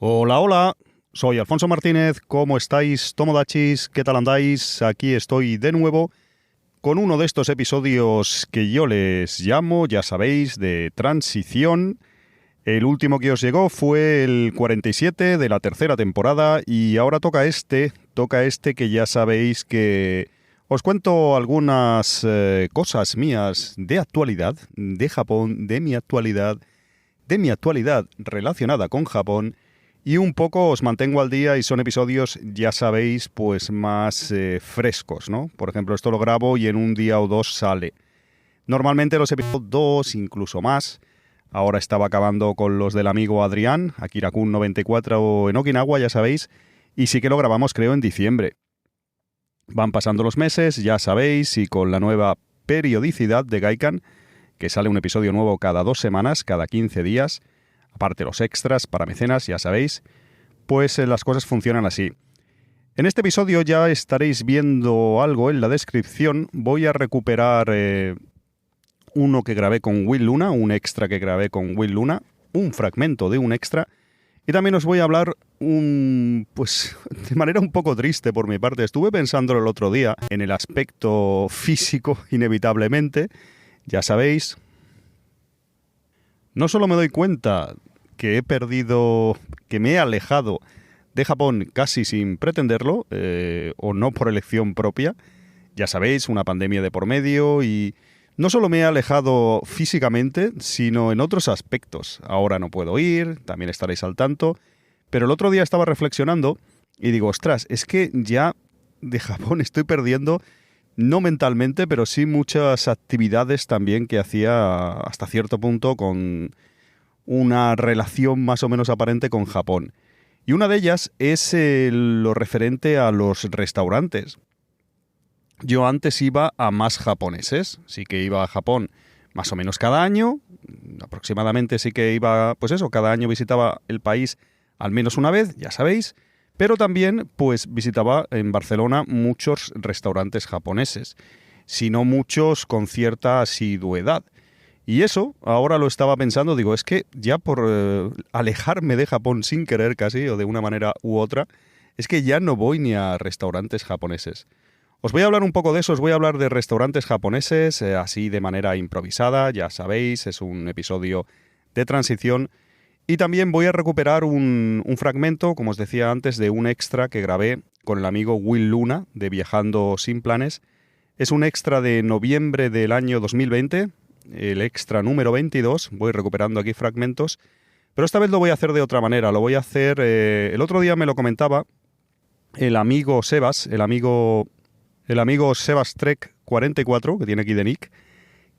Hola, hola, soy Alfonso Martínez, ¿cómo estáis, tomodachis? ¿Qué tal andáis? Aquí estoy de nuevo con uno de estos episodios que yo les llamo, ya sabéis, de transición. El último que os llegó fue el 47 de la tercera temporada y ahora toca este que ya sabéis que os cuento algunas cosas mías de actualidad, de Japón, de mi actualidad relacionada con Japón. Y un poco os mantengo al día y son episodios, ya sabéis, pues más frescos, ¿no? Por ejemplo, esto lo grabo y en un día o dos sale. Normalmente los episodios 2, incluso más. Ahora estaba acabando con los del amigo Adrián, Akira-kun 94 en Okinawa, ya sabéis. Y sí que lo grabamos, creo, en diciembre. Van pasando los meses, ya sabéis, y con la nueva periodicidad de Gaikan, que sale un episodio nuevo cada 2 semanas, cada 15 días, aparte los extras para mecenas, ya sabéis, pues las cosas funcionan así. En este episodio ya estaréis viendo algo en la descripción. Voy a recuperar uno que grabé con Will Luna, un extra que grabé con Will Luna, un fragmento de un extra, y también os voy a hablar pues de manera un poco triste por mi parte. Estuve pensándolo el otro día en el aspecto físico, inevitablemente, ya sabéis. No solo me doy cuenta que me he alejado de Japón casi sin pretenderlo, o no por elección propia, ya sabéis, una pandemia de por medio, y no solo me he alejado físicamente, sino en otros aspectos. Ahora no puedo ir, también estaréis al tanto, pero el otro día estaba reflexionando y digo, ostras, es que ya de Japón estoy perdiendo, no mentalmente, pero sí muchas actividades también que hacía hasta cierto punto con una relación más o menos aparente con Japón. Y una de ellas es lo referente a los restaurantes. Yo antes iba a más japoneses, sí que iba a Japón más o menos cada año, aproximadamente sí que iba, pues eso, cada año visitaba el país al menos una vez, ya sabéis, pero también pues visitaba en Barcelona muchos restaurantes japoneses, si no muchos con cierta asiduidad. Y eso, ahora lo estaba pensando, digo, es que ya por alejarme de Japón sin querer casi, o de una manera u otra, es que ya no voy ni a restaurantes japoneses. Os voy a hablar un poco de eso, os voy a hablar de restaurantes japoneses, así de manera improvisada, ya sabéis, es un episodio de transición. Y también voy a recuperar un fragmento, como os decía antes, de un extra que grabé con el amigo Will Luna, de Viajando Sin Planes. Es un extra de noviembre del año 2020, el extra número 22, voy recuperando aquí fragmentos, pero esta vez lo voy a hacer de otra manera, lo voy a hacer, el otro día me lo comentaba el amigo Sebas, el amigo Sebas Trek 44, que tiene aquí de nick,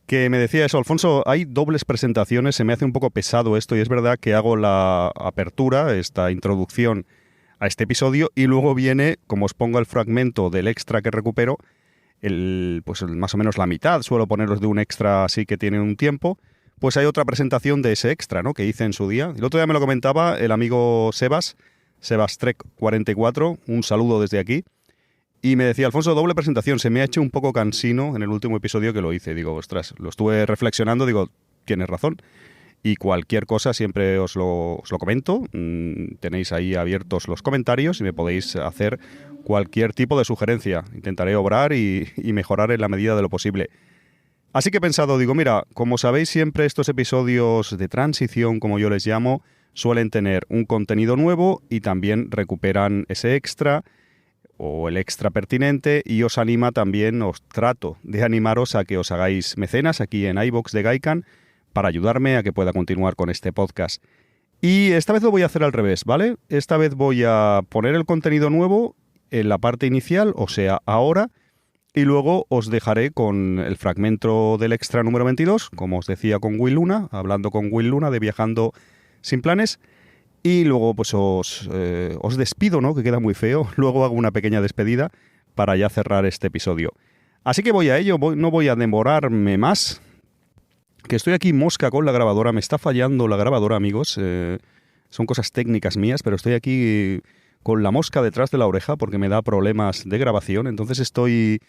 que me decía eso, Alfonso, hay dobles presentaciones, se me hace un poco pesado esto, y es verdad que hago la apertura, esta introducción a este episodio, y luego viene, como os pongo el fragmento del extra que recupero, más o menos la mitad, suelo poneros de un extra así que tiene un tiempo, pues hay otra presentación de ese extra, ¿no?, que hice en su día. El otro día me lo comentaba el amigo Sebas Trek 44, un saludo desde aquí, y me decía, Alfonso, doble presentación, se me ha hecho un poco cansino en el último episodio que lo hice. Digo, ostras, lo estuve reflexionando, digo, tienes razón. Y cualquier cosa siempre os lo comento. Tenéis ahí abiertos los comentarios y me podéis hacer cualquier tipo de sugerencia. Intentaré obrar y mejorar en la medida de lo posible. Así que he pensado, digo, mira, como sabéis siempre estos episodios de transición, como yo les llamo, suelen tener un contenido nuevo y también recuperan ese extra o el extra pertinente, y os trato de animaros a que os hagáis mecenas aquí en iVoox de Gaikan para ayudarme a que pueda continuar con este podcast. Y esta vez lo voy a hacer al revés, ¿vale? Esta vez voy a poner el contenido nuevo en la parte inicial, o sea, ahora, y luego os dejaré con el fragmento del extra número 22, como os decía con Will Luna, hablando con Will Luna de Viajando Sin Planes. Y luego pues os despido, ¿no?, que queda muy feo. Luego hago una pequeña despedida para ya cerrar este episodio. Así que voy a ello, no voy a demorarme más. Que estoy aquí mosca con la grabadora, me está fallando la grabadora, amigos. Son cosas técnicas mías, pero estoy aquí con la mosca detrás de la oreja porque me da problemas de grabación. Entonces estoy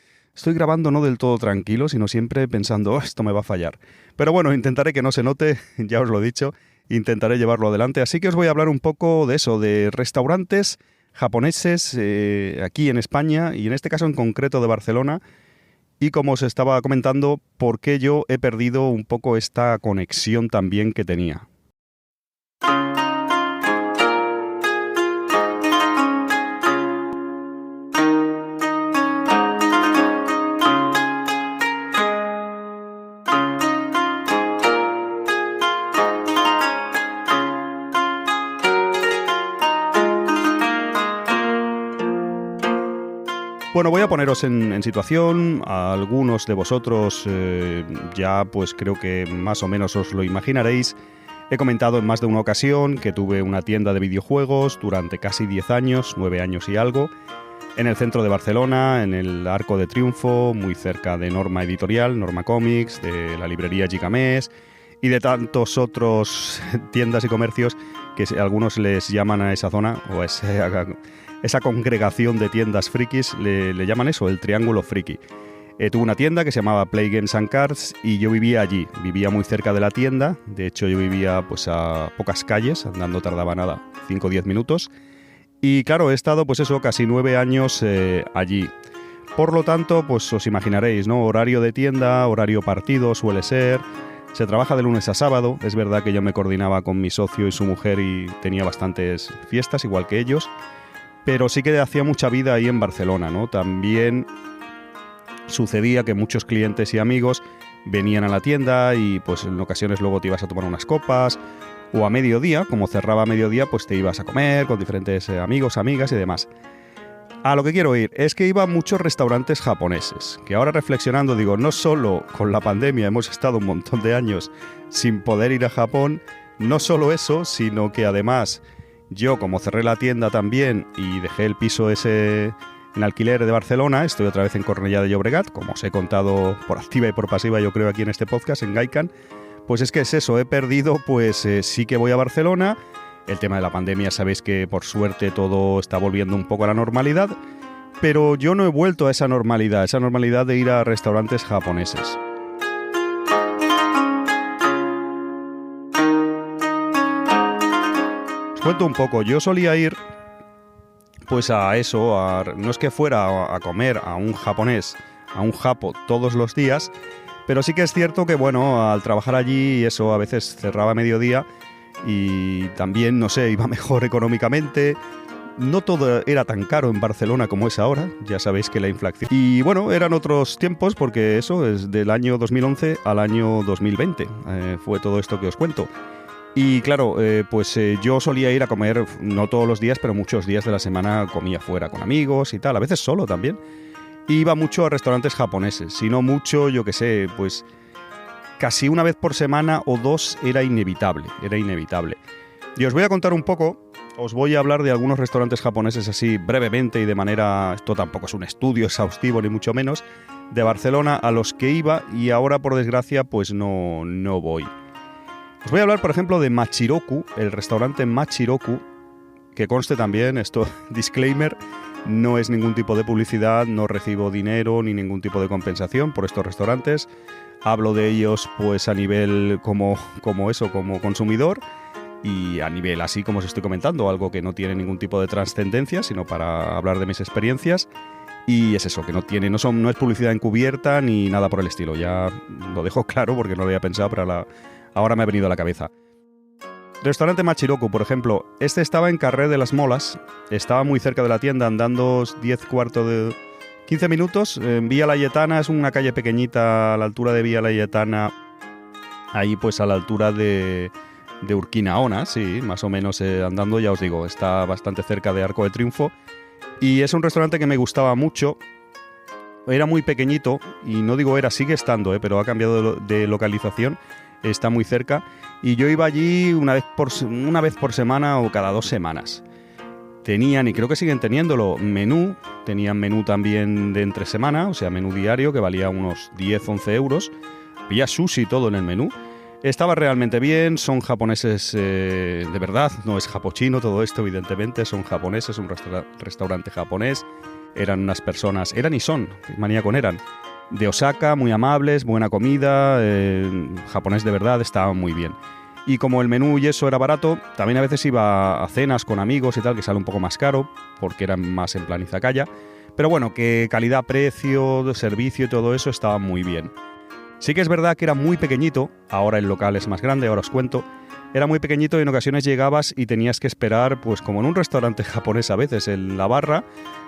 grabando no del todo tranquilo, sino siempre pensando, esto me va a fallar. Pero bueno, intentaré que no se note, ya os lo he dicho. intentaré llevarlo adelante. Así que os voy a hablar un poco de eso, de restaurantes japoneses aquí en España y en este caso en concreto de Barcelona. Y como os estaba comentando, por qué yo he perdido un poco esta conexión también que tenía. Bueno, voy a poneros en situación. A algunos de vosotros ya pues creo que más o menos os lo imaginaréis. He comentado en más de una ocasión que tuve una tienda de videojuegos durante casi 10 años, 9 años y algo, en el centro de Barcelona, en el Arco de Triunfo, muy cerca de Norma Editorial, Norma Comics, de la librería Gigamés y de tantos otros tiendas y comercios que algunos les llaman a esa zona o a esa congregación de tiendas frikis, le llaman eso, el Triángulo Friki. Tuve una tienda que se llamaba Play Games and Cards y yo vivía allí, vivía muy cerca de la tienda. De hecho yo vivía pues a pocas calles, andando tardaba nada, 5 o 10 minutos. Y claro, he estado pues eso, casi 9 años allí. Por lo tanto, pues os imaginaréis, ¿no? Horario de tienda, horario partido suele ser. Se trabaja de lunes a sábado. Es verdad que yo me coordinaba con mi socio y su mujer y tenía bastantes fiestas, igual que ellos. Pero sí que hacía mucha vida ahí en Barcelona, ¿no? También sucedía que muchos clientes y amigos venían a la tienda y pues en ocasiones luego te ibas a tomar unas copas o a mediodía, como cerraba a mediodía, pues te ibas a comer con diferentes amigos, amigas y demás. A lo que quiero ir es que iba a muchos restaurantes japoneses, que ahora reflexionando digo, no solo con la pandemia hemos estado un montón de años sin poder ir a Japón, no solo eso, sino que además yo, como cerré la tienda también y dejé el piso ese en alquiler de Barcelona, estoy otra vez en Cornellà de Llobregat, como os he contado por activa y por pasiva yo creo aquí en este podcast, en Gaikan, pues es que es eso, he perdido, pues sí que voy a Barcelona. El tema de la pandemia, sabéis que por suerte todo está volviendo un poco a la normalidad, pero yo no he vuelto a esa normalidad de ir a restaurantes japoneses. Cuento un poco, yo solía ir pues a eso, no es que fuera a comer a un japonés, a un japo todos los días, pero sí que es cierto que bueno, al trabajar allí eso a veces cerraba a mediodía y también, no sé, iba mejor económicamente. No todo era tan caro en Barcelona como es ahora, ya sabéis que la inflación. Y bueno, eran otros tiempos porque eso es del año 2011 al año 2020, fue todo esto que os cuento. Y claro, yo solía ir a comer, no todos los días, pero muchos días de la semana comía fuera con amigos y tal, a veces solo también. Iba mucho a restaurantes japoneses, si no mucho, yo qué sé, pues casi una vez por semana o dos era inevitable. Y os voy a contar un poco, os voy a hablar de algunos restaurantes japoneses así brevemente y de manera, esto tampoco es un estudio exhaustivo ni mucho menos, de Barcelona a los que iba y ahora por desgracia pues no voy. Os voy a hablar, por ejemplo, de Machiroku, el restaurante Machiroku, que conste también, esto, disclaimer, no es ningún tipo de publicidad, no recibo dinero ni ningún tipo de compensación por estos restaurantes. Hablo de ellos pues a nivel como consumidor y a nivel así como os estoy comentando, algo que no tiene ningún tipo de trascendencia, sino para hablar de mis experiencias. Y es eso, que no es publicidad encubierta ni nada por el estilo. Ya lo dejo claro porque no lo había pensado, pero ahora me ha venido a la cabeza. Restaurante Machiroku, por ejemplo, este estaba en Carrer de las Molas, estaba muy cerca de la tienda, andando 15 minutos, en Vía Laietana, es una calle pequeñita a la altura de Vía Laietana, ahí pues a la altura de Urquinaona, sí, más o menos andando, ya os digo, está bastante cerca de Arco de Triunfo, y es un restaurante que me gustaba mucho. Era muy pequeñito, y no digo era, sigue estando, pero ha cambiado de localización, está muy cerca, y yo iba allí una vez por semana o cada 2 semanas. Tenían, y creo que siguen teniéndolo, tenían menú también de entre semana, o sea, menú diario, que valía unos 10-11 euros, había sushi y todo en el menú. Estaba realmente bien, son japoneses de verdad, no es japochino todo esto, evidentemente, son japoneses, un restaurante japonés. Eran unas personas, eran y son, qué manía con eran, de Osaka, muy amables, buena comida, japonés de verdad, estaban muy bien. Y como el menú y eso era barato, también a veces iba a cenas con amigos y tal, que sale un poco más caro, porque era más en plan izakaya. Pero bueno, que calidad, precio, de servicio y todo eso estaba muy bien. Sí que es verdad que era muy pequeñito, ahora el local es más grande, ahora os cuento. Era muy pequeñito y en ocasiones llegabas y tenías que esperar, pues como en un restaurante japonés a veces, en la barra,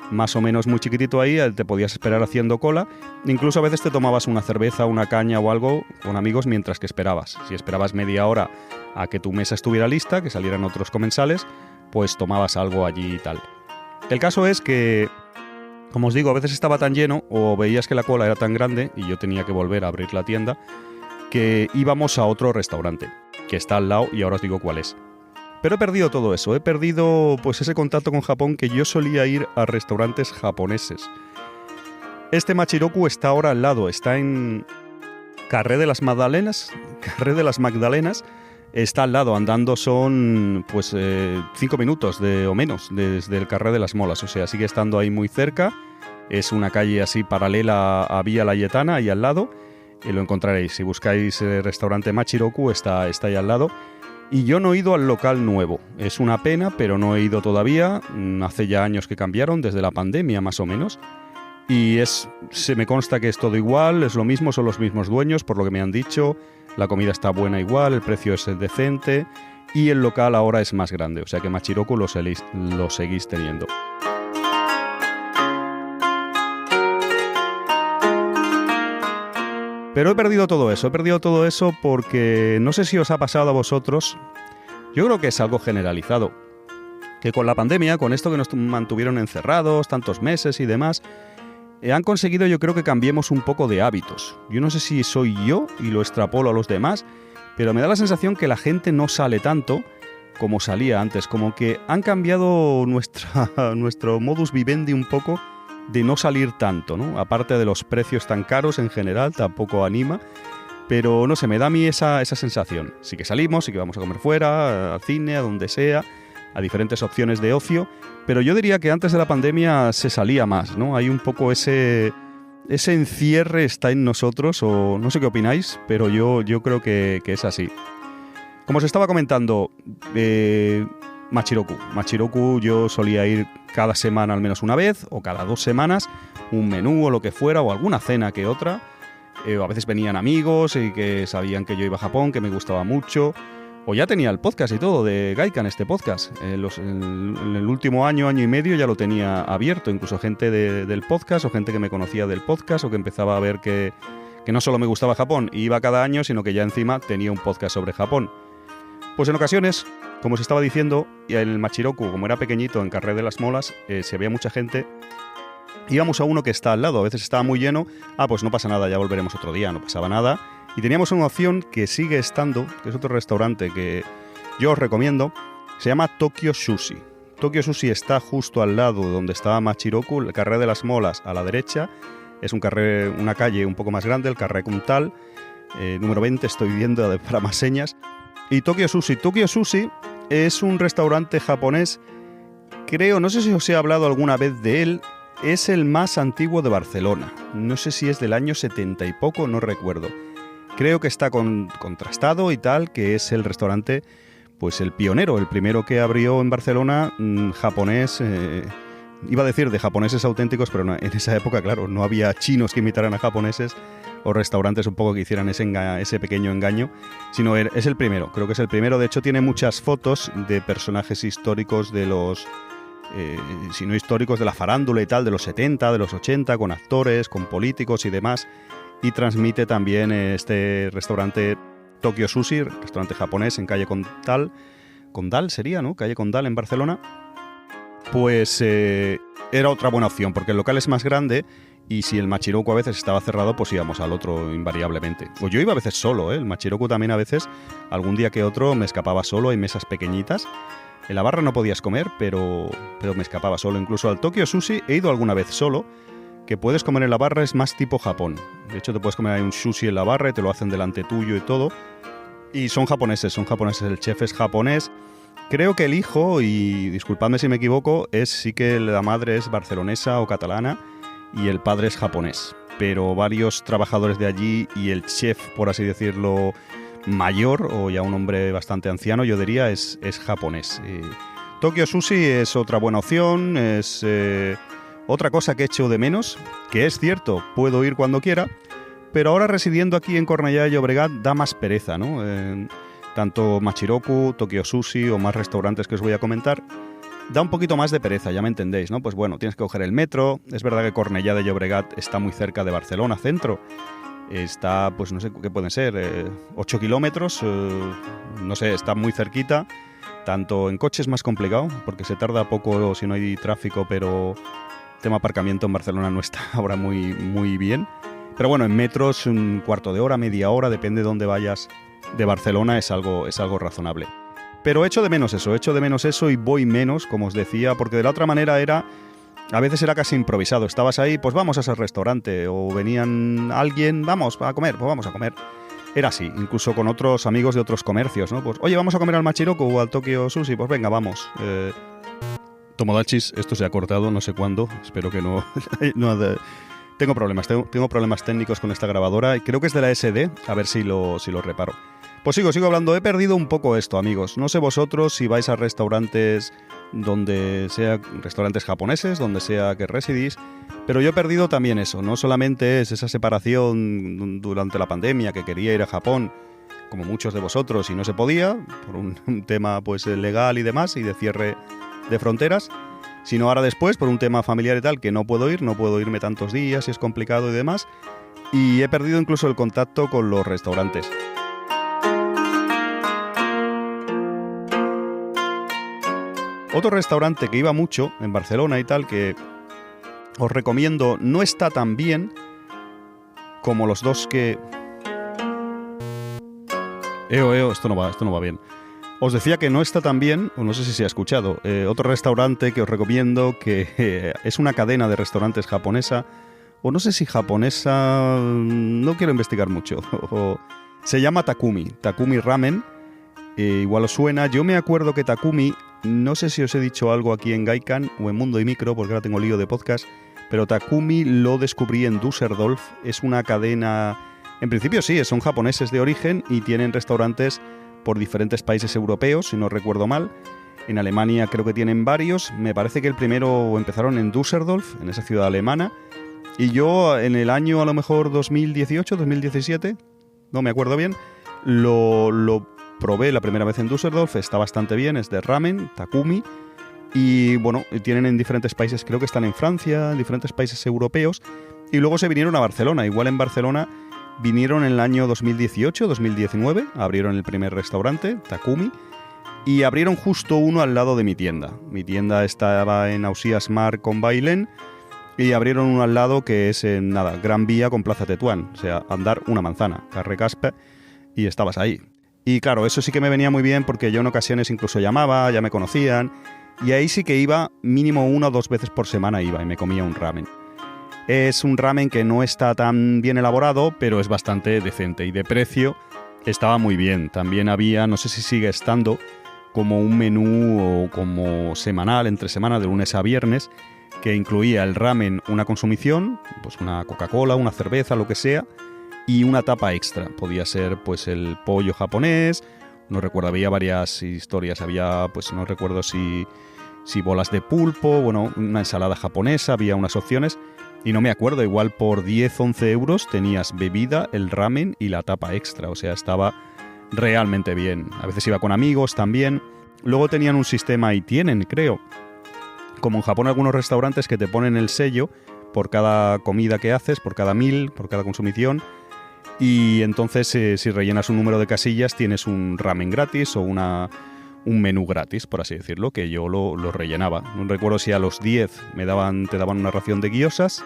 más o menos muy chiquitito ahí, te podías esperar haciendo cola. Incluso a veces te tomabas una cerveza, una caña o algo con amigos mientras que esperabas. Si esperabas media hora a que tu mesa estuviera lista, que salieran otros comensales, pues tomabas algo allí y tal. El caso es que, como os digo, a veces estaba tan lleno o veías que la cola era tan grande y yo tenía que volver a abrir la tienda, que íbamos a otro restaurante que está al lado y ahora os digo cuál es. Pero he perdido todo eso, he perdido pues ese contacto con Japón, que yo solía ir a restaurantes japoneses. Este Machiroku está ahora al lado, está en Carré de las Magdalenas, está al lado, andando son pues 5 minutos o menos desde el Carré de las Molas, o sea, sigue estando ahí muy cerca, es una calle así paralela a Vía Layetana, ahí al lado, y lo encontraréis, si buscáis el restaurante Machiroku está ahí al lado. Y yo no he ido al local nuevo, es una pena, pero no he ido todavía, hace ya años que cambiaron, desde la pandemia más o menos, y se me consta que es todo igual, es lo mismo, son los mismos dueños, por lo que me han dicho, la comida está buena igual, el precio es decente, y el local ahora es más grande, o sea que Machiroku lo seguís teniendo. Pero he perdido todo eso porque no sé si os ha pasado a vosotros, yo creo que es algo generalizado, que con la pandemia, con esto que nos mantuvieron encerrados tantos meses y demás, han conseguido yo creo que cambiemos un poco de hábitos. Yo no sé si soy yo y lo extrapolo a los demás, pero me da la sensación que la gente no sale tanto como salía antes, como que han cambiado nuestro modus vivendi un poco, de no salir tanto, ¿no? Aparte de los precios tan caros en general, tampoco anima, pero no sé, me da a mí esa sensación. Sí que salimos, sí que vamos a comer fuera, al cine, a donde sea, a diferentes opciones de ocio, pero yo diría que antes de la pandemia se salía más, ¿no? Hay un poco ese encierre está en nosotros, o no sé qué opináis, pero yo creo que es así. Como os estaba comentando, Machiroku, yo solía ir cada semana al menos una vez, o cada 2 semanas, un menú o lo que fuera, o alguna cena que otra. A veces venían amigos y que sabían que yo iba a Japón, que me gustaba mucho, o ya tenía el podcast y todo de Gaikan, este podcast. En el último año y medio ya lo tenía abierto, incluso gente del podcast, o gente que me conocía del podcast, o que empezaba a ver que no solo me gustaba Japón y iba cada año, sino que ya encima tenía un podcast sobre Japón. Pues en ocasiones, como os estaba diciendo, y en el Machiroku, como era pequeñito, en Carré de las Molas, se veía mucha gente. Íbamos a uno que está al lado, a veces estaba muy lleno, pues no pasa nada, ya volveremos otro día, no pasaba nada. Y teníamos una opción que sigue estando, que es otro restaurante que yo os recomiendo, se llama Tokyo Sushi. Tokyo Sushi está justo al lado donde estaba Machiroku, el Carré de las Molas a la derecha, es una calle un poco más grande, el Carré Kuntal, número 20, estoy viendo para más señas. Y Tokyo Sushi es un restaurante japonés, creo, no sé si os he hablado alguna vez de él, es el más antiguo de Barcelona. No sé si es del año 70 y poco, no recuerdo. Creo que está contrastado y tal, que es el restaurante, pues el pionero, el primero que abrió en Barcelona, japonés, iba a decir de japoneses auténticos, pero no, en esa época, claro, no había chinos que imitaran a japoneses, o restaurantes un poco que hicieran ese pequeño engaño, sino es el primero, creo que es el primero. De hecho tiene muchas fotos de personajes históricos de los, si no históricos, de la farándula y tal, de los 70, de los 80, con actores, con políticos y demás, y transmite también este restaurante Tokyo Sushi, restaurante japonés en calle Condal sería, ¿no? Calle Condal en Barcelona. Pues era otra buena opción, porque el local es más grande. Y si el Machiroku a veces estaba cerrado, pues íbamos al otro invariablemente. Pues yo iba a veces solo, ¿eh? El Machiroku también a veces, algún día que otro, me escapaba solo, hay mesas pequeñitas. En la barra no podías comer, pero me escapaba solo. Incluso al Tokyo Sushi he ido alguna vez solo, que puedes comer en la barra, es más tipo Japón. De hecho, te puedes comer ahí un sushi en la barra y te lo hacen delante tuyo y todo. Y son japoneses, el chef es japonés. Creo que el hijo, y disculpadme si me equivoco, sí que la madre es barcelonesa o catalana, y el padre es japonés, pero varios trabajadores de allí y el chef, por así decirlo, mayor o ya un hombre bastante anciano, yo diría, es japonés. Tokyo Sushi es otra buena opción, es otra cosa que echo de menos, que es cierto, puedo ir cuando quiera, pero ahora residiendo aquí en Cornellá de Llobregat da más pereza, ¿no? Tanto Machiroku, Tokyo Sushi o más restaurantes que os voy a comentar, da un poquito más de pereza, ya me entendéis, ¿no? Pues bueno, tienes que coger el metro, es verdad que Cornellá de Llobregat está muy cerca de Barcelona, centro, está, pues no sé qué pueden ser, 8 kilómetros, no sé, está muy cerquita, tanto en coche es más complicado, porque se tarda poco si no hay tráfico, pero el tema aparcamiento en Barcelona no está ahora muy bien. Pero bueno, en metros, un cuarto de hora, media hora, depende de dónde vayas de Barcelona, es algo razonable. Pero echo de menos eso y voy menos, como os decía, porque de la otra manera a veces era casi improvisado. Estabas ahí, pues vamos a ese restaurante, o venían alguien, vamos a comer, pues vamos a comer. Era así, incluso con otros amigos de otros comercios, ¿no? Pues, oye, vamos a comer al Machiroku o al Tokyo Sushi, pues venga, vamos. Tomodachis, esto se ha cortado, no sé cuándo, espero que no... Tengo problemas técnicos con esta grabadora, y creo que es de la SD, a ver si lo reparo. Pues sigo hablando, he perdido un poco esto, amigos. No sé vosotros si vais a restaurantes donde sea restaurantes japoneses, donde sea que residís, pero yo he perdido también eso. No solamente es esa separación durante la pandemia, que quería ir a Japón, como muchos de vosotros, y no se podía, por un tema pues legal y demás, y de cierre de fronteras, sino ahora después, por un tema familiar y tal, que no puedo irme tantos días y es complicado y demás, y he perdido incluso el contacto con los restaurantes. Otro restaurante que iba mucho en Barcelona y tal, que os recomiendo, no está tan bien como los dos que... esto no va bien. Os decía que no está tan bien, o no sé si se ha escuchado, otro restaurante que os recomiendo, que es una cadena de restaurantes japonesa, o no sé si japonesa, no quiero investigar mucho, se llama Takumi Ramen, igual os suena. Yo me acuerdo que Takumi, no sé si os he dicho algo aquí en Gaikan o en Mundo y Micro, porque ahora tengo lío de podcast, pero Takumi lo descubrí en Düsseldorf, es una cadena, en principio sí, son japoneses de origen y tienen restaurantes por diferentes países europeos, si no recuerdo mal. En Alemania creo que tienen varios. Me parece que el primero empezaron en Düsseldorf, en esa ciudad alemana. Y yo en el año a lo mejor 2018, 2017, no me acuerdo bien, lo probé la primera vez en Düsseldorf. Está bastante bien, es de ramen, Takumi. Y bueno, tienen en diferentes países, creo que están en Francia, en diferentes países europeos. Y luego se vinieron a Barcelona. Igual en Barcelona vinieron en el año 2018, 2019, abrieron el primer restaurante, Takumi, y abrieron justo uno al lado de mi tienda. Mi tienda estaba en Ausías Mar con Bailén, y abrieron uno al lado que es en, Gran Vía con Plaza Tetuán, o sea, andar una manzana, Carrer Caspe, y estabas ahí. Y claro, eso sí que me venía muy bien porque yo en ocasiones incluso llamaba, ya me conocían, y ahí sí que iba, mínimo 1 o 2 veces por semana iba y me comía un ramen. Es un ramen que no está tan bien elaborado, pero es bastante decente y de precio estaba muy bien. También había, no sé si sigue estando, como un menú o como semanal, entre semana, de lunes a viernes, que incluía el ramen, una consumición, pues una Coca-Cola, una cerveza, lo que sea, y una tapa extra. Podía ser pues el pollo japonés, no recuerdo, había varias historias, había, pues no recuerdo si bolas de pulpo, bueno, una ensalada japonesa, había unas opciones. Y no me acuerdo, igual por 10, 11 euros tenías bebida, el ramen y la tapa extra. O sea, estaba realmente bien. A veces iba con amigos también. Luego tenían un sistema, y tienen, creo, como en Japón algunos restaurantes que te ponen el sello por cada comida que haces, por cada meal, por cada consumición. Y entonces si rellenas un número de casillas tienes un ramen gratis o un menú gratis, por así decirlo, que yo lo rellenaba. No recuerdo si a los 10 te daban una ración de gyozas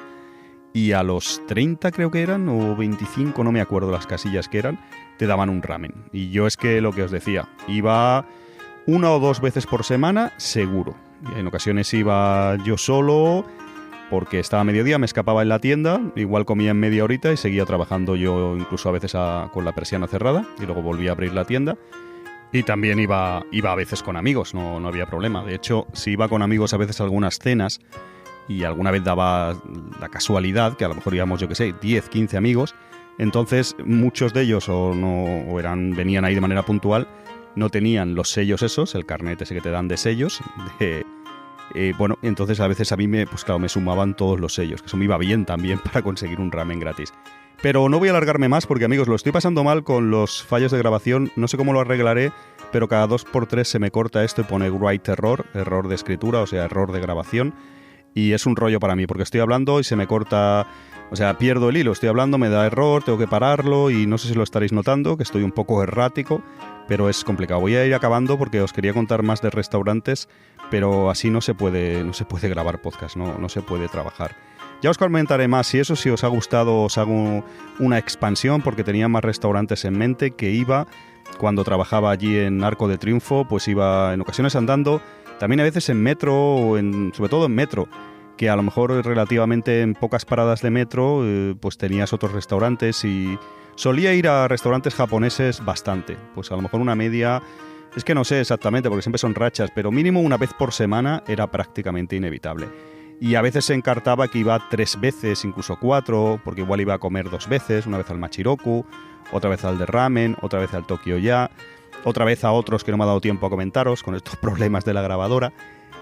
y a los 30 creo que eran, o 25, no me acuerdo las casillas que eran, te daban un ramen. Y yo es que lo que os decía, iba 1 o 2 veces por semana, seguro. En ocasiones iba yo solo, porque estaba a mediodía, me escapaba en la tienda, igual comía en media horita y seguía trabajando yo incluso a veces con la persiana cerrada, y luego volvía a abrir la tienda. Y también iba a veces con amigos, no había problema. De hecho, si iba con amigos a veces a algunas cenas, y alguna vez daba la casualidad, que a lo mejor íbamos, yo qué sé, 10, 15 amigos, Entonces, muchos de ellos venían ahí de manera puntual, no tenían los sellos esos, el carnet ese que te dan de sellos. Entonces a veces a mí me sumaban todos los sellos, que eso me iba bien también para conseguir un ramen gratis. Pero no voy a alargarme más porque, amigos, lo estoy pasando mal con los fallos de grabación. No sé cómo lo arreglaré, pero cada 2x3 se me corta esto y pone write error de escritura, o sea, error de grabación. Y es un rollo para mí, porque estoy hablando y se me corta, o sea, pierdo el hilo. Estoy hablando, me da error, tengo que pararlo y no sé si lo estaréis notando, que estoy un poco errático, pero es complicado. Voy a ir acabando porque os quería contar más de restaurantes, pero así no se puede grabar podcast, no se puede trabajar. Ya os comentaré más, si os ha gustado os hago una expansión, porque tenía más restaurantes en mente que iba cuando trabajaba allí en Arco de Triunfo, pues iba en ocasiones andando, también a veces en metro, sobre todo en metro, que a lo mejor relativamente en pocas paradas de metro pues tenías otros restaurantes y solía ir a restaurantes japoneses bastante, pues a lo mejor una media, es que no sé exactamente porque siempre son rachas, pero mínimo una vez por semana era prácticamente inevitable. Y a veces se encartaba que iba 3 veces, incluso 4, porque igual iba a comer 2 veces, una vez al Machiroku, otra vez al de ramen, otra vez al Tokyo Ya, otra vez a otros que no me ha dado tiempo a comentaros con estos problemas de la grabadora.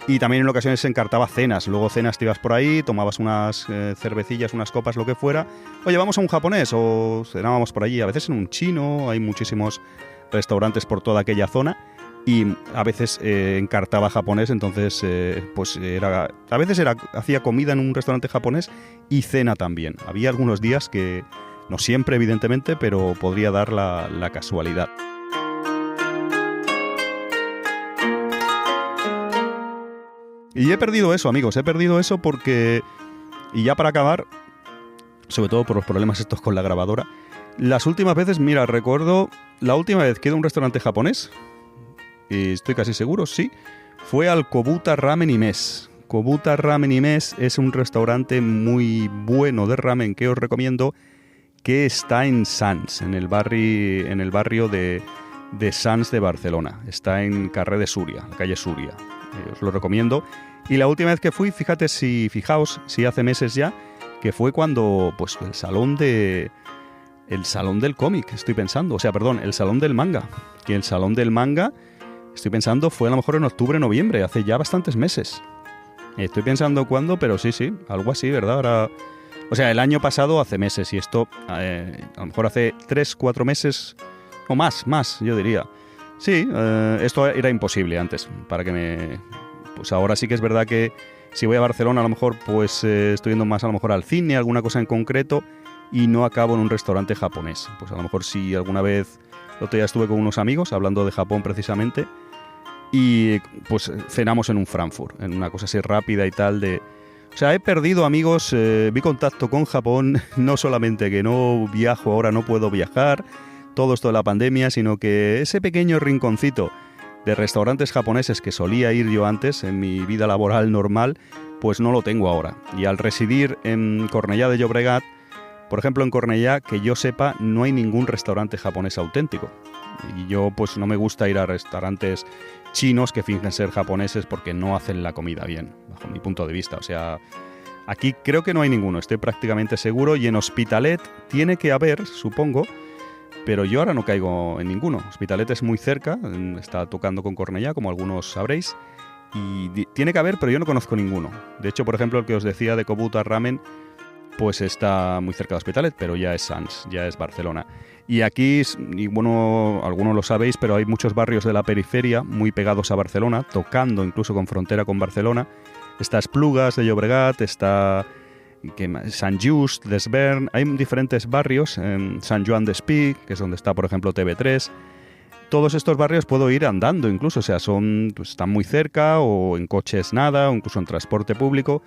Y también en ocasiones se encartaba cenas, luego cenas te ibas por ahí, tomabas unas cervecillas, unas copas, lo que fuera. Oye, vamos a un japonés o cenábamos por allí, a veces en un chino, hay muchísimos restaurantes por toda aquella zona. Y a veces encartaba japonés, entonces hacía comida en un restaurante japonés y cena también. Había algunos días que, no siempre evidentemente, pero podría dar la casualidad. Y he perdido eso, amigos, porque, y ya para acabar, sobre todo por los problemas estos con la grabadora, las últimas veces, mira, recuerdo la última vez que he ido a un restaurante japonés, y estoy casi seguro, sí, fue al Kobuta Ramen y Mes. Kobuta Ramen y Mes es un restaurante muy bueno de ramen que os recomiendo, que está en Sants, en el barrio de Sants de Barcelona. Está en Carrer de Súria, la calle Súria. Os lo recomiendo. Y la última vez que fui, fijaos, si hace meses ya, que fue cuando, pues, el salón del cómic, estoy pensando, el salón del manga. Que el salón del manga, estoy pensando, fue a lo mejor en octubre, noviembre, hace ya bastantes meses. Estoy pensando cuándo, pero sí, algo así, ¿verdad? Ahora, o sea, el año pasado hace meses, y esto a lo mejor hace 3, 4 meses, o más, yo diría. Sí, esto era imposible antes, pues ahora sí que es verdad que si voy a Barcelona a lo mejor pues estoy yendo más a lo mejor al cine, alguna cosa en concreto, y no acabo en un restaurante japonés. Pues a lo mejor si alguna vez, el otro día estuve con unos amigos hablando de Japón precisamente, y pues cenamos en un Frankfurt, en una cosa así rápida y tal de... O sea, he perdido, amigos, mi contacto con Japón, no solamente que no viajo ahora, no puedo viajar, todo esto de la pandemia, sino que ese pequeño rinconcito de restaurantes japoneses que solía ir yo antes en mi vida laboral normal, pues no lo tengo ahora. Y al residir en Cornellá de Llobregat, por ejemplo en Cornellá, que yo sepa, no hay ningún restaurante japonés auténtico. Y yo pues no me gusta ir a restaurantes chinos que fingen ser japoneses porque no hacen la comida bien, bajo mi punto de vista. O sea, aquí creo que no hay ninguno, estoy prácticamente seguro, y en Hospitalet tiene que haber, supongo, pero yo ahora no caigo en ninguno. Hospitalet es muy cerca, está tocando con Cornellá, como algunos sabréis, y tiene que haber, pero yo no conozco ninguno. De hecho, por ejemplo, el que os decía de Kobuta Ramen, pues está muy cerca de Hospitalet, pero ya es Sants, ya es Barcelona. Y aquí, y bueno, algunos lo sabéis, pero hay muchos barrios de la periferia muy pegados a Barcelona, tocando incluso con frontera con Barcelona. Está Esplugas de Llobregat, está Sant Just, Desvern, hay diferentes barrios, en Sant Joan d'Espí, que es donde está, por ejemplo, TV3. Todos estos barrios puedo ir andando incluso, o sea, pues, están muy cerca, o en coches nada, o incluso en transporte público.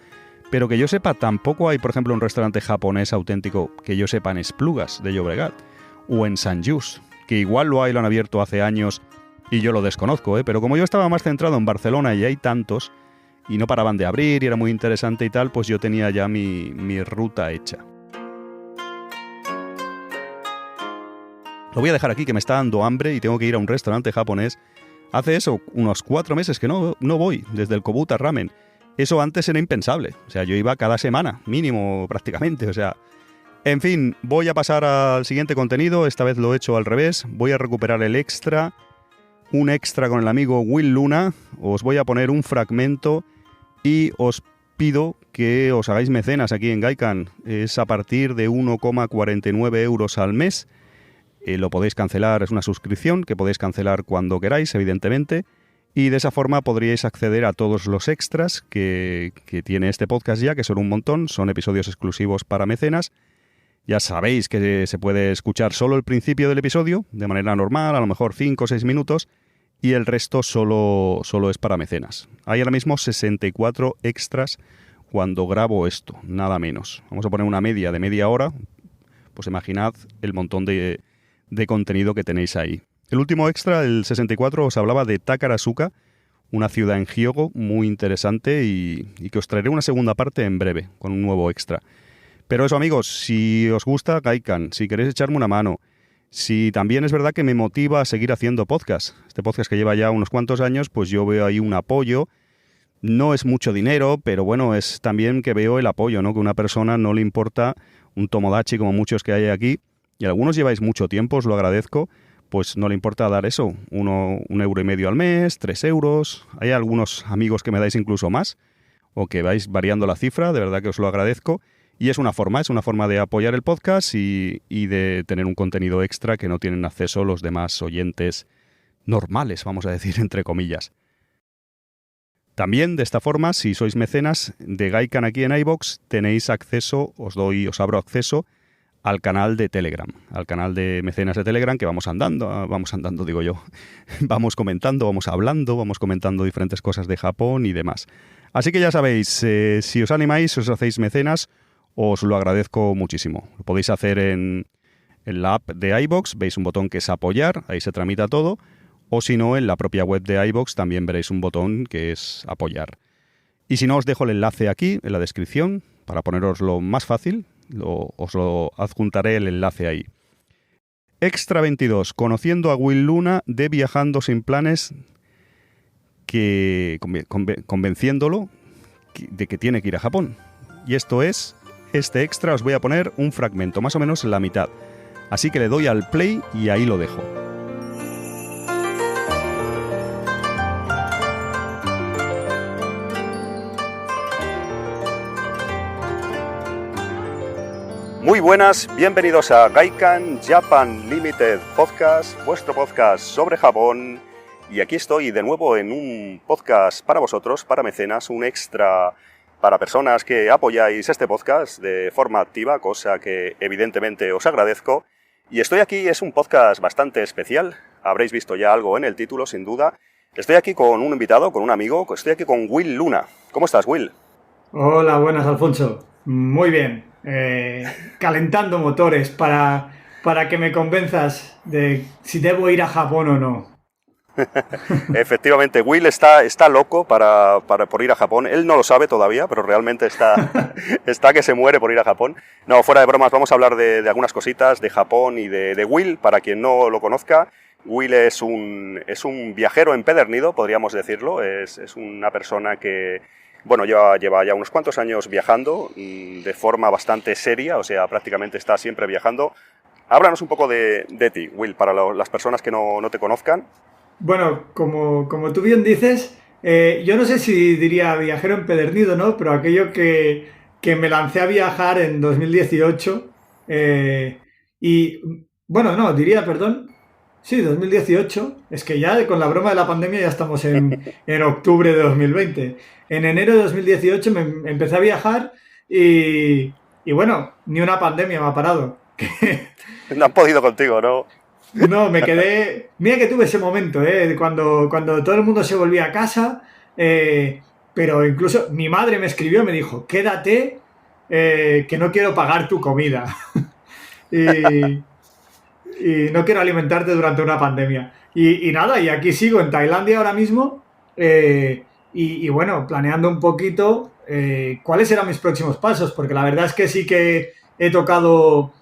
Pero que yo sepa, tampoco hay, por ejemplo, un restaurante japonés auténtico que yo sepa en Esplugas de Llobregat o en Sant Just, que igual lo han abierto hace años y yo lo desconozco, pero como yo estaba más centrado en Barcelona y hay tantos y no paraban de abrir y era muy interesante y tal, pues yo tenía ya mi ruta hecha. Lo voy a dejar aquí, que me está dando hambre y tengo que ir a un restaurante japonés. Hace eso, unos 4 meses que no voy, desde el Kobuta Ramen. Eso antes era impensable, o sea, yo iba cada semana, mínimo prácticamente, o sea, En fin, voy a pasar al siguiente contenido. Esta vez lo he hecho al revés. Voy a recuperar el extra. Un extra con el amigo Will Luna. Os voy a poner un fragmento y os pido que os hagáis mecenas aquí en Gaikan. Es a partir de 1,49 euros al mes. Lo podéis cancelar, es una suscripción que podéis cancelar cuando queráis, evidentemente. Y de esa forma podríais acceder a todos los extras que tiene este podcast ya, que son un montón. Son episodios exclusivos para mecenas. Ya sabéis que se puede escuchar solo el principio del episodio, de manera normal, a lo mejor 5 o 6 minutos, y el resto solo es para mecenas. Hay ahora mismo 64 extras cuando grabo esto, nada menos. Vamos a poner una media de media hora, pues imaginad el montón de contenido que tenéis ahí. El último extra, el 64, os hablaba de Takarasuka, una ciudad en Hyogo muy interesante y que os traeré una segunda parte en breve, con un nuevo extra. Pero eso, amigos, si os gusta Gaikan, si queréis echarme una mano, si también es verdad que me motiva a seguir haciendo podcast. Este podcast que lleva ya unos cuantos años, pues yo veo ahí un apoyo. No es mucho dinero, pero bueno, es también que veo el apoyo, ¿no? Que a una persona no le importa un tomodachi como muchos que hay aquí, y algunos lleváis mucho tiempo, os lo agradezco, pues no le importa dar eso, 1,5 € al mes, 3 euros. Hay algunos amigos que me dais incluso más, o que vais variando la cifra, de verdad que os lo agradezco. Y es una forma de apoyar el podcast y de tener un contenido extra que no tienen acceso los demás oyentes normales, vamos a decir, entre comillas. También, de esta forma, si sois mecenas de Gaikan aquí en iVoox, tenéis acceso, os abro acceso al canal de Telegram, al canal de mecenas de Telegram, que vamos andando digo yo, vamos comentando, vamos hablando, vamos comentando diferentes cosas de Japón y demás. Así que ya sabéis, si os animáis, os hacéis mecenas, os lo agradezco muchísimo. Lo podéis hacer en la app de iVoox, veis un botón que es apoyar, ahí se tramita todo, o si no, en la propia web de iVoox también veréis un botón que es apoyar. Y si no, os dejo el enlace aquí, en la descripción, para poneroslo más fácil, os lo adjuntaré el enlace ahí. Extra 22, conociendo a Will Luna de Viajando sin planes, convenciéndolo de que tiene que ir a Japón. Y esto es... Este extra os voy a poner un fragmento, más o menos la mitad. Así que le doy al play y ahí lo dejo. Muy buenas, bienvenidos a Gaikan Japan Limited Podcast, vuestro podcast sobre Japón. Y aquí estoy de nuevo en un podcast para vosotros, para mecenas, un extra para personas que apoyáis este podcast de forma activa, cosa que evidentemente os agradezco. Y estoy aquí, es un podcast bastante especial, habréis visto ya algo en el título, sin duda. Estoy aquí con un invitado, con un amigo, estoy aquí con Will Luna. ¿Cómo estás, Will? Hola, buenas, Alfonso. Muy bien. Calentando motores para que me convenzas de si debo ir a Japón o no. Efectivamente, Will está loco por ir a Japón. Él no lo sabe todavía, pero realmente está que se muere por ir a Japón. No, fuera de bromas, vamos a hablar de algunas cositas de Japón y de Will, para quien no lo conozca. Will es un viajero empedernido, podríamos decirlo. Es una persona que, bueno, lleva ya unos cuantos años viajando de forma bastante seria, o sea, prácticamente está siempre viajando. Háblanos un poco de ti, Will, para las personas que no te conozcan. Bueno, como tú bien dices, yo no sé si diría viajero empedernido, ¿no? Pero aquello que me lancé a viajar en 2018 y, bueno, no, diría, perdón, sí, 2018, es que ya con la broma de la pandemia ya estamos en octubre de 2020. En enero de 2018 me empecé a viajar y bueno, ni una pandemia me ha parado. No han podido contigo, ¿no? No, me quedé... Mira que tuve ese momento, cuando todo el mundo se volvía a casa, pero incluso mi madre me escribió y me dijo, quédate, que no quiero pagar tu comida. y no quiero alimentarte durante una pandemia. Y nada, y aquí sigo en Tailandia ahora mismo, y bueno, planeando un poquito cuáles serán mis próximos pasos, porque la verdad es que sí que he tocado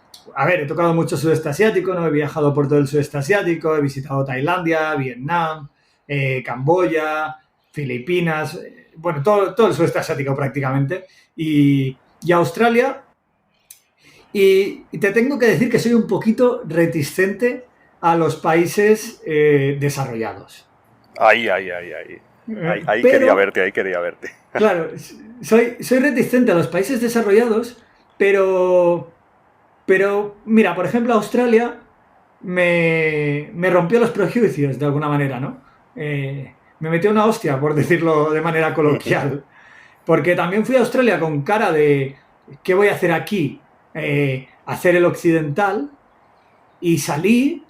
mucho sudeste asiático, ¿no? He viajado por todo el sudeste asiático, he visitado Tailandia, Vietnam, Camboya, Filipinas, bueno, todo el sudeste asiático prácticamente, y Australia. Y te tengo que decir que soy un poquito reticente a los países desarrollados. Ahí quería Pero, verte, ahí quería verte. claro, soy reticente a los países desarrollados, pero, pero mira, por ejemplo, Australia me rompió los prejuicios de alguna manera, ¿no? Me metió una hostia, por decirlo de manera coloquial. Porque también fui a Australia con cara de ¿qué voy a hacer aquí? Hacer el occidental y salí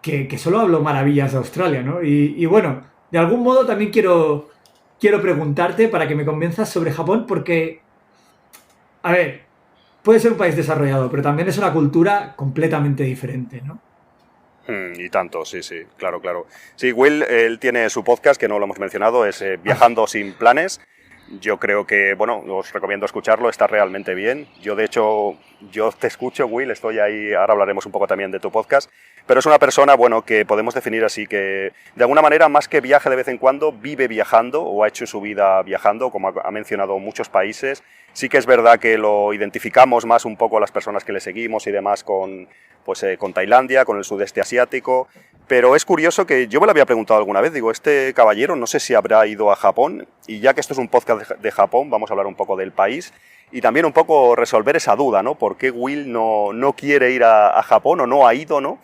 que solo hablo maravillas de Australia, ¿no? Y bueno, de algún modo también quiero preguntarte para que me convenzas sobre Japón porque, a ver, puede ser un país desarrollado, pero también es una cultura completamente diferente, ¿no? Y tanto, sí, sí, claro, claro. Sí, Will, él tiene su podcast, que no lo hemos mencionado, es Ah, Viajando sin planes. Yo creo que, bueno, os recomiendo escucharlo, está realmente bien. Yo, de hecho, yo te escucho, Will, estoy ahí, ahora hablaremos un poco también de tu podcast, pero es una persona, bueno, que podemos definir así, que de alguna manera, más que viaje de vez en cuando, vive viajando o ha hecho su vida viajando, como ha mencionado muchos países. Sí que es verdad que lo identificamos más un poco las personas que le seguimos y demás con, pues, con Tailandia, con el sudeste asiático, pero es curioso que yo me lo había preguntado alguna vez, digo, este caballero no sé si habrá ido a Japón, y ya que esto es un podcast de Japón, vamos a hablar un poco del país y también un poco resolver esa duda, ¿no? ¿Por qué Will no quiere ir a Japón o no ha ido, ¿no?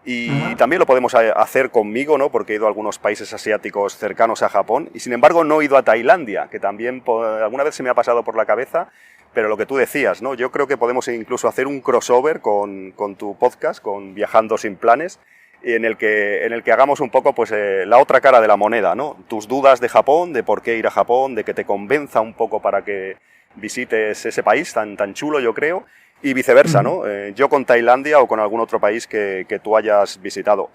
Y ajá. también lo podemos hacer conmigo, ¿no? Porque he ido a algunos países asiáticos cercanos a Japón y sin embargo no he ido a Tailandia, que también alguna vez se me ha pasado por la cabeza, pero lo que tú decías, ¿no? Yo creo que podemos incluso hacer un crossover con tu podcast, con Viajando sin planes, en el que hagamos un poco pues, la otra cara de la moneda, ¿no? Tus dudas de Japón, de por qué ir a Japón, de que te convenza un poco para que visites ese país tan chulo, yo creo, y viceversa, Ujú. ¿no? Yo con Tailandia o con algún otro país que tú hayas visitado.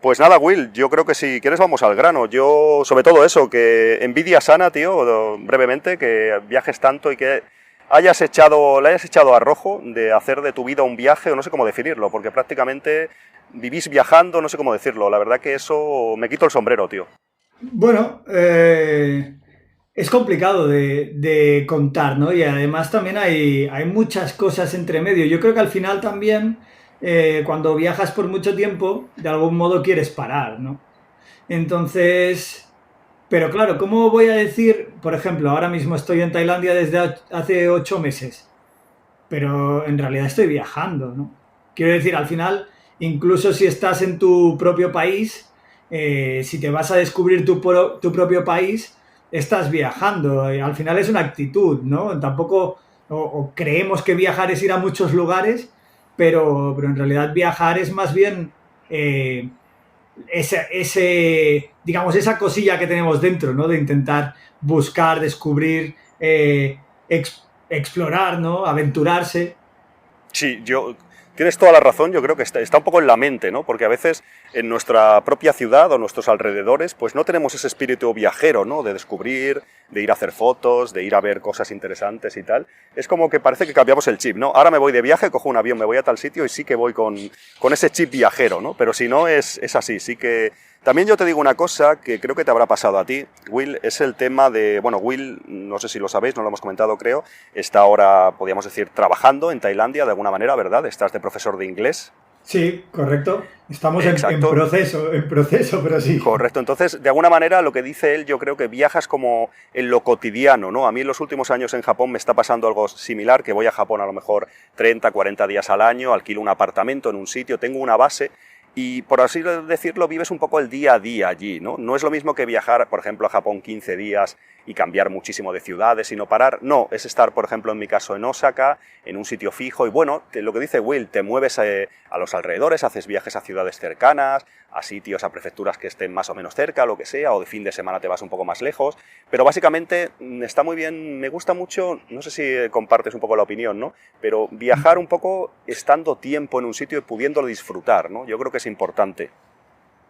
Pues nada, Will, yo creo que si quieres vamos al grano. Yo, sobre todo eso, que envidia sana, tío, brevemente, que viajes tanto y que le hayas echado a rojo de hacer de tu vida un viaje, o no sé cómo definirlo, porque prácticamente vivís viajando, no sé cómo decirlo. La verdad que eso me quito el sombrero, tío. Bueno, es complicado de contar, ¿no? Y además también hay muchas cosas entre medio. Yo creo que al final también, cuando viajas por mucho tiempo, de algún modo quieres parar, ¿no? Entonces, pero claro, ¿cómo voy a decir, por ejemplo, ahora mismo estoy en Tailandia desde hace 8 meses, pero en realidad estoy viajando, ¿no? Quiero decir, al final, incluso si estás en tu propio país, si te vas a descubrir tu propio país, estás viajando. Al final es una actitud, ¿no? Tampoco, o creemos que viajar es ir a muchos lugares, pero en realidad viajar es más bien eh, digamos, esa cosilla que tenemos dentro, ¿no? De intentar buscar, descubrir, explorar, ¿no? Aventurarse. Sí, tienes toda la razón, yo creo que está un poco en la mente, ¿no? Porque a veces en nuestra propia ciudad o nuestros alrededores, pues no tenemos ese espíritu viajero, ¿no? De descubrir, de ir a hacer fotos, de ir a ver cosas interesantes y tal. Es como que parece que cambiamos el chip, ¿no? Ahora me voy de viaje, cojo un avión, me voy a tal sitio y sí que voy con ese chip viajero, ¿no? Pero si no, es así, sí que... También yo te digo una cosa que creo que te habrá pasado a ti, Will, es el tema de... Bueno, Will, no sé si lo sabéis, no lo hemos comentado, creo, está ahora, podríamos decir, trabajando en Tailandia de alguna manera, ¿verdad? Estás de profesor de inglés. Sí, correcto. Estamos Exacto, en proceso, pero sí. correcto. Entonces, de alguna manera, lo que dice él, yo creo que viajas como en lo cotidiano, ¿no? A mí en los últimos años en Japón me está pasando algo similar, que voy a Japón a lo mejor 30, 40 días al año, alquilo un apartamento en un sitio, tengo una base y, por así decirlo, vives un poco el día a día allí, ¿no? No es lo mismo que viajar, por ejemplo, a Japón 15 días y cambiar muchísimo de ciudades y no parar. No, es estar, por ejemplo, en mi caso en Osaka, en un sitio fijo y bueno, lo que dice Will, te mueves a los alrededores, haces viajes a ciudades cercanas, a sitios, a prefecturas que estén más o menos cerca, lo que sea, o de fin de semana te vas un poco más lejos, pero básicamente está muy bien, me gusta mucho, no sé si compartes un poco la opinión, ¿no? Pero viajar un poco estando tiempo en un sitio y pudiéndolo disfrutar, ¿no? Yo creo que es importante.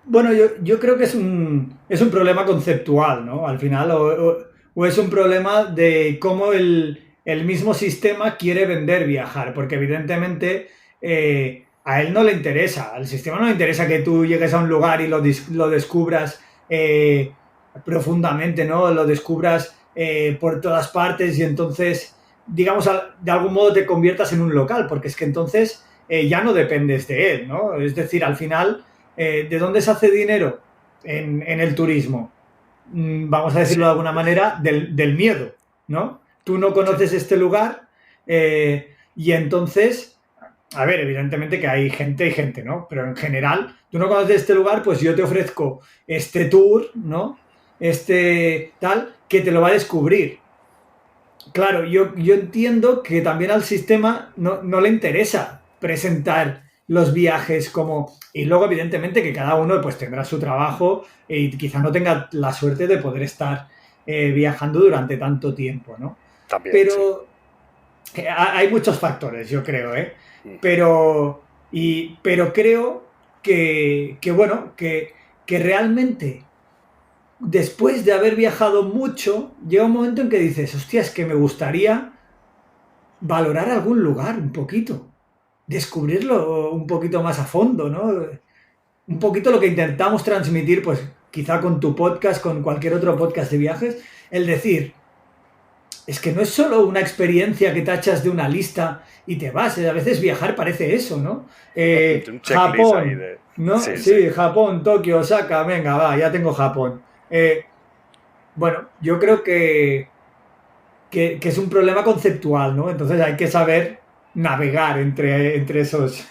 Bueno, yo creo que es un problema conceptual, ¿no? Al final, o es un problema de cómo el mismo sistema quiere vender viajar, porque evidentemente a él no le interesa, al sistema no le interesa que tú llegues a un lugar y lo descubras profundamente, ¿no? Lo descubras por todas partes y entonces digamos, de algún modo te conviertas en un local, porque es que entonces ya no dependes de él, ¿no? Es decir, al final, ¿de dónde se hace dinero en el turismo? Vamos a decirlo de alguna manera, del miedo, ¿no? Tú no conoces este lugar y entonces, a ver, evidentemente que hay gente y gente, ¿no? Pero en general, tú no conoces este lugar, pues yo te ofrezco este tour, ¿no? Este tal, que te lo va a descubrir. Claro, yo entiendo que también al sistema no le interesa presentar los viajes como... Y luego, evidentemente, que cada uno pues tendrá su trabajo y quizá no tenga la suerte de poder estar viajando durante tanto tiempo, ¿no? También, Pero hay muchos factores, yo creo, ¿eh? Pero, pero creo bueno, que realmente después de haber viajado mucho, llega un momento en que dices, hostia, es que me gustaría valorar algún lugar un poquito, descubrirlo un poquito más a fondo, ¿no? Un poquito lo que intentamos transmitir, pues quizá con tu podcast, con cualquier otro podcast de viajes, el decir, es que no es solo una experiencia que tachas de una lista y te vas, a veces viajar parece eso, ¿no? Japón, ¿no? Sí, Japón, Tokio, Osaka, venga, va, ya tengo Japón. Bueno, yo creo que es un problema conceptual, ¿no? Entonces hay que saber navegar entre esos,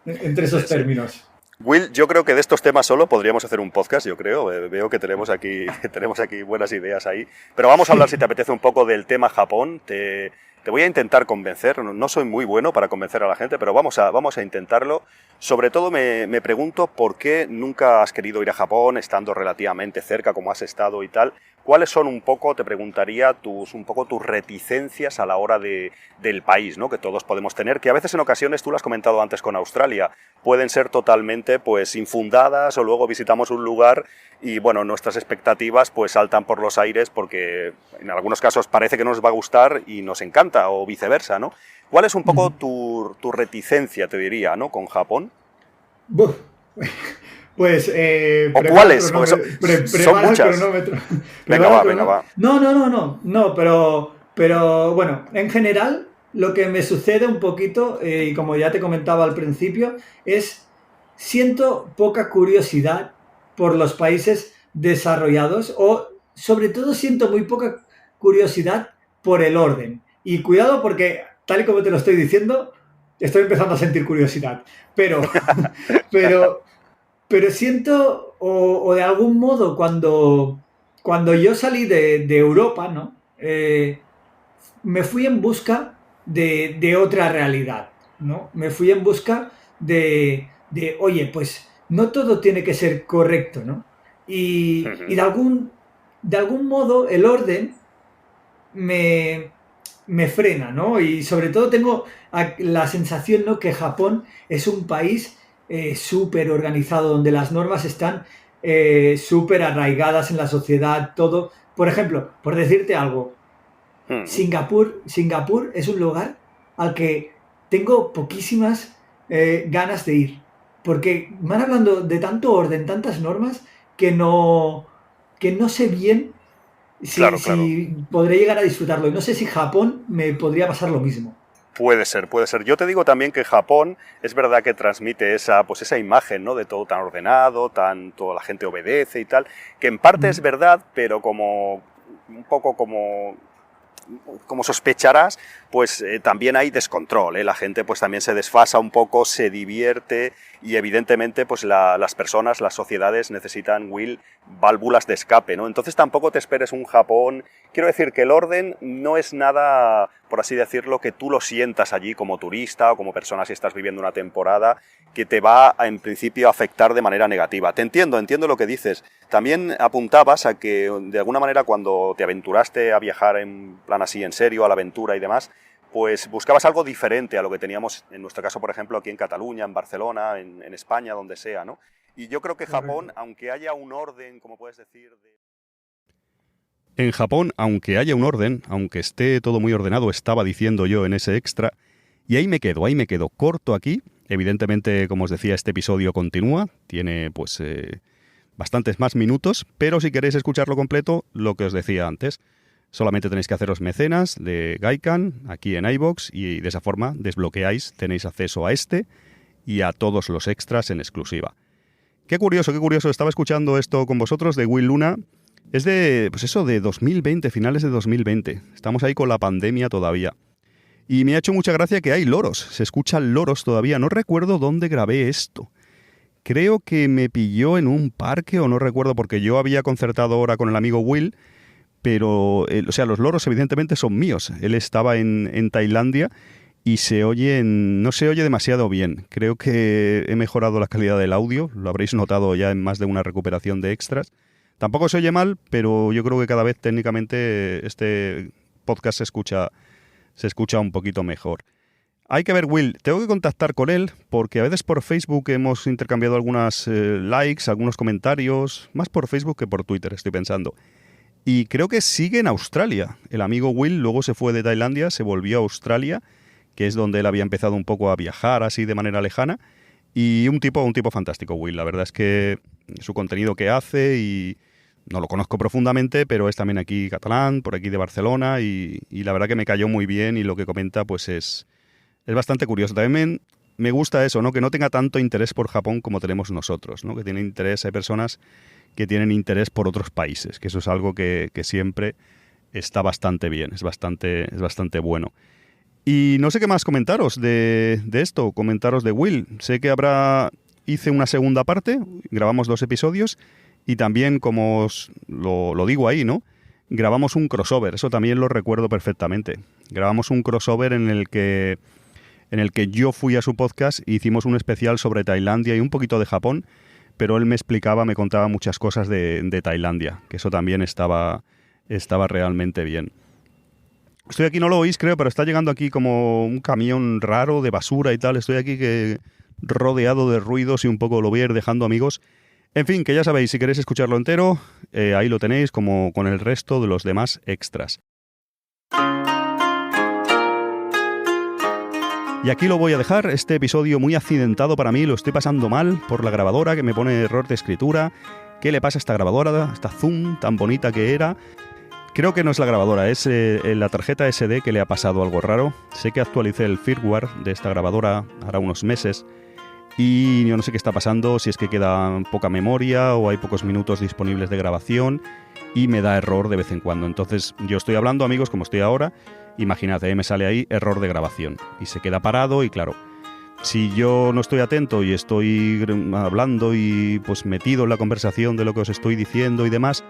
entre esos términos. Will, yo creo que de estos temas solo podríamos hacer un podcast, yo creo. Veo que tenemos aquí buenas ideas ahí. Pero vamos a hablar, si te apetece, un poco del tema Japón. Te voy a intentar convencer. No soy muy bueno para convencer a la gente, pero vamos a intentarlo. Sobre todo me pregunto por qué nunca has querido ir a Japón, estando relativamente cerca como has estado y tal. ¿Cuáles son un poco, te preguntaría, tus reticencias a la hora del país, ¿no? Que todos podemos tener, que a veces en ocasiones, tú lo has comentado antes con Australia, pueden ser totalmente pues infundadas, o luego visitamos un lugar y bueno, nuestras expectativas pues saltan por los aires porque en algunos casos parece que no nos va a gustar y nos encanta, o viceversa, ¿no? ¿Cuál es un poco tu reticencia, te diría, ¿no? Con Japón? Pues, ¿O cuáles? Son muchas. Venga, va. No, pero bueno, en general lo que me sucede un poquito, y como ya te comentaba al principio, es siento poca curiosidad por los países desarrollados, o sobre todo siento muy poca curiosidad por el orden. Y cuidado porque, tal y como te lo estoy diciendo, estoy empezando a sentir curiosidad. Pero siento, o de algún modo, cuando yo salí de Europa, ¿no? Me fui en busca de otra realidad, ¿no? Me fui en busca oye, pues no todo tiene que ser correcto, ¿no? Y de algún modo el orden me frena, ¿no? Y sobre todo tengo la sensación, ¿no? Que Japón es un país súper organizado, donde las normas están súper arraigadas en la sociedad, todo. Por ejemplo, por decirte algo, Singapur es un lugar al que tengo poquísimas ganas de ir, porque van hablando de tanto orden, tantas normas, que no sé bien si podré llegar a disfrutarlo. Y no sé si Japón me podría pasar lo mismo. Puede ser. Yo te digo también que Japón es verdad que transmite esa imagen, ¿no? De todo tan ordenado, toda la gente obedece y tal, que en parte es verdad, pero un poco como sospecharás, pues también hay descontrol, ¿eh? La gente pues también se desfasa un poco, se divierte y evidentemente pues las personas, las sociedades necesitan, Will, válvulas de escape, ¿no? Entonces tampoco te esperes un Japón. Quiero decir que el orden no es nada, por así decirlo, que tú lo sientas allí como turista o como persona si estás viviendo una temporada, que te va en principio a afectar de manera negativa. Te entiendo lo que dices. También apuntabas a que de alguna manera cuando te aventuraste a viajar en plan así en serio, a la aventura y demás, pues buscabas algo diferente a lo que teníamos, en nuestro caso, por ejemplo, aquí en Cataluña, en Barcelona, en España, donde sea, ¿no? Y yo creo que Japón, aunque haya un orden, como puedes decir... En Japón, aunque haya un orden, aunque esté todo muy ordenado, estaba diciendo yo en ese extra, y ahí me quedo, corto aquí. Evidentemente, como os decía, este episodio continúa, tiene pues bastantes más minutos, pero si queréis escucharlo completo, lo que os decía antes, Solamente tenéis que haceros mecenas de Gaikan aquí en iVoox y de esa forma desbloqueáis, tenéis acceso a este y a todos los extras en exclusiva. Qué curioso. Estaba escuchando esto con vosotros de Will Luna. Es de, pues eso, de 2020, finales de 2020. Estamos ahí con la pandemia todavía. Y me ha hecho mucha gracia que hay loros. Se escuchan loros todavía. No recuerdo dónde grabé esto. Creo que me pilló en un parque o no recuerdo porque yo había concertado ahora con el amigo Will. Pero, los loros evidentemente son míos. Él estaba en Tailandia y no se oye demasiado bien. Creo que he mejorado la calidad del audio. Lo habréis notado ya en más de una recuperación de extras. Tampoco se oye mal, pero yo creo que cada vez técnicamente este podcast se escucha un poquito mejor. Hay que ver, Will, tengo que contactar con él porque a veces por Facebook hemos intercambiado algunas likes, algunos comentarios, más por Facebook que por Twitter, estoy pensando. Y creo que sigue en Australia. El amigo Will luego se fue de Tailandia, se volvió a Australia, que es donde él había empezado un poco a viajar así de manera lejana. Y un tipo fantástico, Will. La verdad es que su contenido que hace, y no lo conozco profundamente, pero es también aquí catalán, por aquí de Barcelona, y la verdad que me cayó muy bien y lo que comenta pues es bastante curioso. También me gusta eso, ¿no? Que no tenga tanto interés por Japón como tenemos nosotros, ¿no? Que tiene interés, hay personas que tienen interés por otros países, que eso es algo que siempre está bastante bien, es bastante bueno. Y no sé qué más comentaros de esto, comentaros de Will. Sé que hice una segunda parte, grabamos 2 episodios, y también, como os lo digo ahí, ¿no? Grabamos un crossover, eso también lo recuerdo perfectamente. Grabamos un crossover en el que yo fui a su podcast e hicimos un especial sobre Tailandia y un poquito de Japón, pero él me contaba muchas cosas de Tailandia, que eso también estaba realmente bien. Estoy aquí, no lo oís creo, pero está llegando aquí como un camión raro de basura y tal. Estoy aquí rodeado de ruidos y un poco lo voy a ir dejando, amigos. En fin, que ya sabéis, si queréis escucharlo entero, ahí lo tenéis como con el resto de los demás extras. Y aquí lo voy a dejar, este episodio muy accidentado para mí, lo estoy pasando mal por la grabadora que me pone error de escritura. ¿Qué le pasa a esta grabadora, esta Zoom tan bonita que era? Creo que no es la grabadora, es la tarjeta SD que le ha pasado algo raro. Sé que actualicé el firmware de esta grabadora hará unos meses y yo no sé qué está pasando, si es que queda poca memoria o hay pocos minutos disponibles de grabación y me da error de vez en cuando. Entonces yo estoy hablando, amigos, como estoy ahora, imaginad, me sale ahí error de grabación y se queda parado y claro, si yo no estoy atento y estoy hablando y pues metido en la conversación de lo que os estoy diciendo y demás,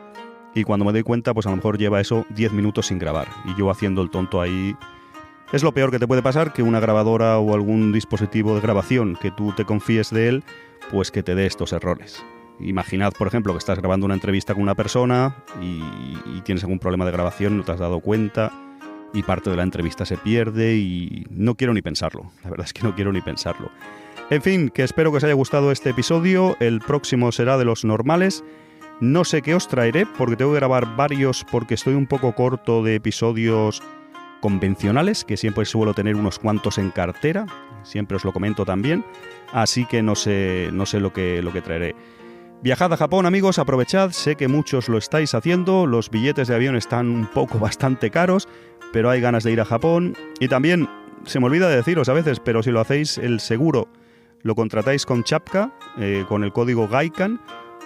y cuando me doy cuenta, pues a lo mejor lleva eso 10 minutos sin grabar. Y yo haciendo el tonto ahí. Es lo peor que te puede pasar, que una grabadora o algún dispositivo de grabación que tú te confíes de él, pues que te dé estos errores. Imaginad, por ejemplo, que estás grabando una entrevista con una persona y tienes algún problema de grabación, no te has dado cuenta y parte de la entrevista se pierde y no quiero ni pensarlo. La verdad es que no quiero ni pensarlo. En fin, que espero que os haya gustado este episodio. El próximo será de los normales. No sé qué os traeré porque tengo que grabar varios porque estoy un poco corto de episodios convencionales, que siempre suelo tener unos cuantos en cartera, siempre os lo comento también, así que no sé lo que traeré. Viajad a Japón, amigos, aprovechad, sé que muchos lo estáis haciendo, los billetes de avión están bastante caros, pero hay ganas de ir a Japón y también, se me olvida de deciros a veces, pero si lo hacéis, el seguro lo contratáis con Chapka, con el código Gaikan,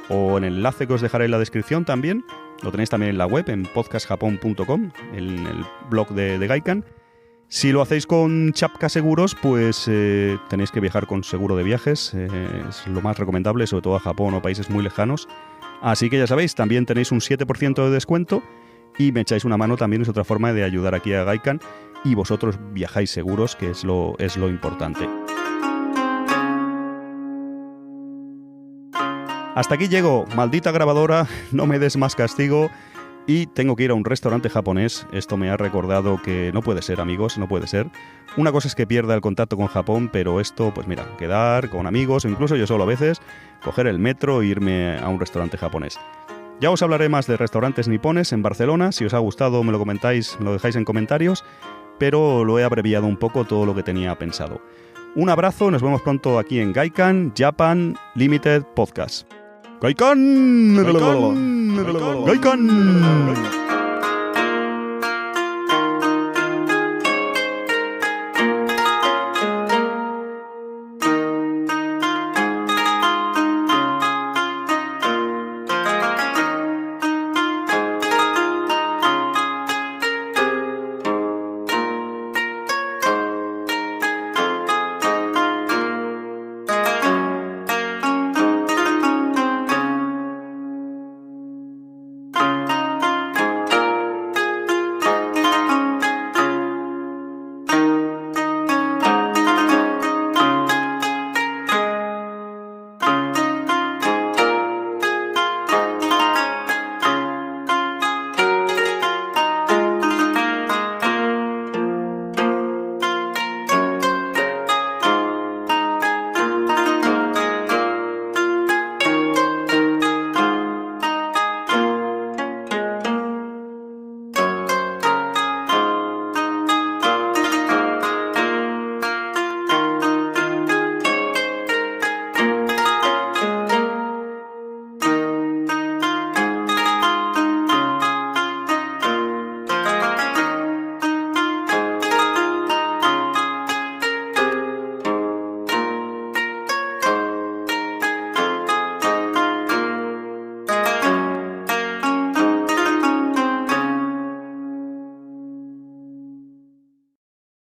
o en el enlace que os dejaré en la descripción también. Lo tenéis también en la web, en podcastjapon.com, en el blog de Gaikan. Si lo hacéis con Chapka Seguros, pues tenéis que viajar con seguro de viajes. Es lo más recomendable, sobre todo a Japón o países muy lejanos. Así que ya sabéis, también tenéis un 7% de descuento y me echáis una mano también, es otra forma de ayudar aquí a Gaikan. Y vosotros viajáis seguros, que es lo importante. Hasta aquí llego, maldita grabadora, no me des más castigo y tengo que ir a un restaurante japonés. Esto me ha recordado que no puede ser, amigos, no puede ser. Una cosa es que pierda el contacto con Japón, pero esto, pues mira, quedar con amigos o incluso yo solo a veces, coger el metro e irme a un restaurante japonés. Ya os hablaré más de restaurantes nipones en Barcelona, si os ha gustado me lo comentáis, me lo dejáis en comentarios, pero lo he abreviado un poco todo lo que tenía pensado. Un abrazo, nos vemos pronto aquí en Gaikan Japan Limited Podcast. ¡Gaikan! ¡Gaikan!